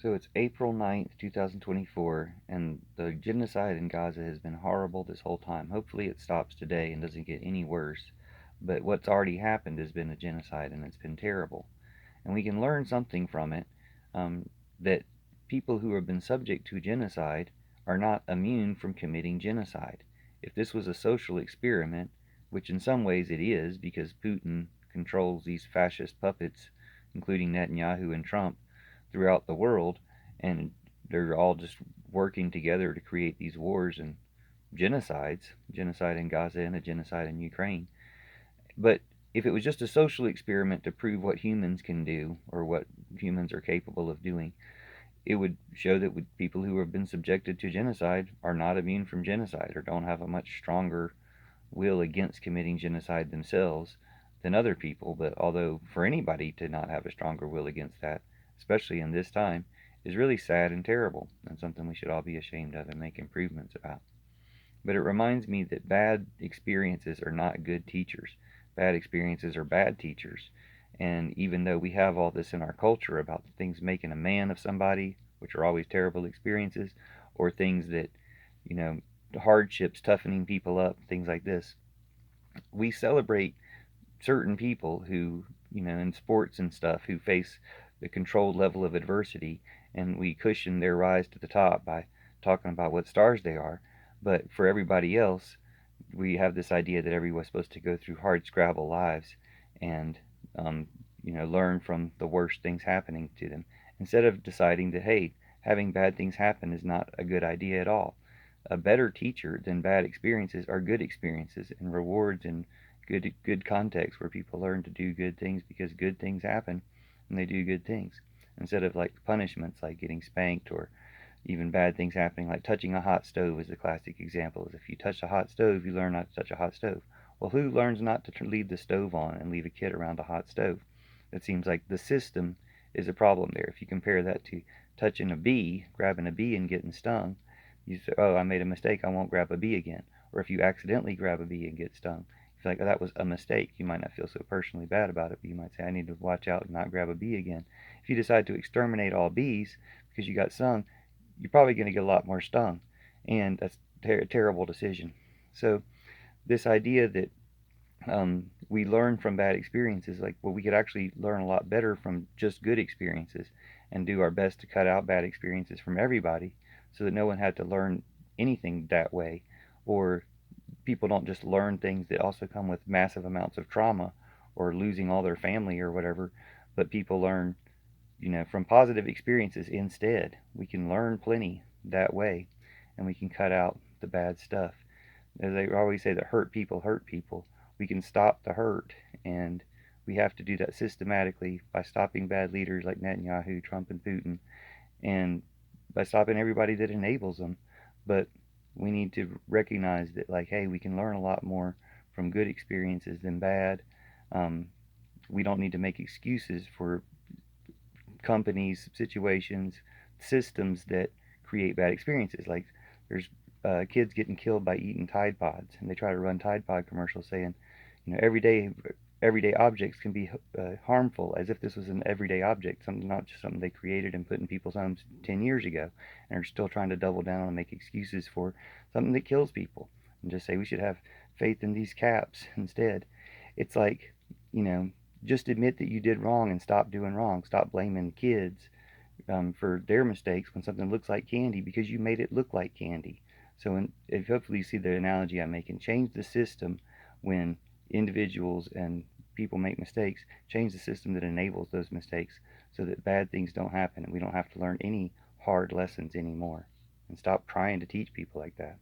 So it's April 9th, 2024, and the genocide in Gaza has been horrible this whole time. Hopefully it stops today and doesn't get any worse. But what's already happened has been a genocide, and it's been terrible. And we can learn something from it, that people who have been subject to genocide are not immune from committing genocide. If this was a social experiment, which in some ways it is because Putin controls these fascist puppets, including Netanyahu and Trump, throughout the world, and they're all just working together to create these wars and genocides, genocide in Gaza and a genocide in Ukraine. But if it was just a social experiment to prove what humans can do or what humans are capable of doing, it would show that people who have been subjected to genocide are not immune from genocide or don't have a much stronger will against committing genocide themselves than other people. But although for anybody to not have a stronger will against that, especially in this time, is really sad and terrible and something we should all be ashamed of and make improvements about. But it reminds me that bad experiences are not good teachers. Bad experiences are bad teachers. And even though we have all this in our culture about things making a man of somebody, which are always terrible experiences, or things that, you know, hardships toughening people up, things like this, we celebrate certain people who, in sports and stuff, who face the controlled level of adversity, and we cushion their rise to the top by talking about what stars they are. But for everybody else, we have this idea that everyone's supposed to go through hard scrabble lives and, learn from the worst things happening to them, instead of deciding that, hey, having bad things happen is not a good idea at all. A better teacher than bad experiences are good experiences and rewards and good context where people learn to do good things because good things happen and they do good things, instead of like punishments like getting spanked, or even bad things happening like touching a hot stove is a classic example. Is if you touch a hot stove, you learn not to touch a hot stove. Well, who learns not to leave the stove on and leave a kid around a hot stove? It seems like the system is a problem there. If you compare that to touching a bee, grabbing a bee and getting stung, you say, oh, I made a mistake, I won't grab a bee again. Or if you accidentally grab a bee and get stung, you feel like, oh, that was a mistake. You might not feel so personally bad about it, but you might say, I need to watch out and not grab a bee again. If you decide to exterminate all bees because you got stung, you're probably going to get a lot more stung. And that's a terrible decision. So, this idea that we learn from bad experiences, like, well, we could actually learn a lot better from just good experiences and do our best to cut out bad experiences from everybody so that no one had to learn anything that way. Or people don't just learn things that also come with massive amounts of trauma or losing all their family or whatever, but people learn, from positive experiences instead. We can learn plenty that way, and we can cut out the bad stuff. As they always say, that hurt people. We can stop the hurt, and we have to do that systematically by stopping bad leaders like Netanyahu, Trump, and Putin, and by stopping everybody that enables them. But we need to recognize that, like, hey, we can learn a lot more from good experiences than bad. Um, we don't need to make excuses for companies, situations, systems that create bad experiences. Like, there's kids getting killed by eating Tide Pods, and they try to run Tide Pod commercials saying, everyday objects can be harmful, as if this was an everyday object, something not just something they created and put in people's homes 10 years ago, and are still trying to double down and make excuses for something that kills people, and just say we should have faith in these caps instead. It's like, you know, just admit that you did wrong and stop doing wrong. Stop blaming kids for their mistakes when something looks like candy because you made it look like candy. So, if hopefully you see the analogy I'm making, change the system when individuals and people make mistakes. Change the system that enables those mistakes so that bad things don't happen and we don't have to learn any hard lessons anymore. And stop trying to teach people like that.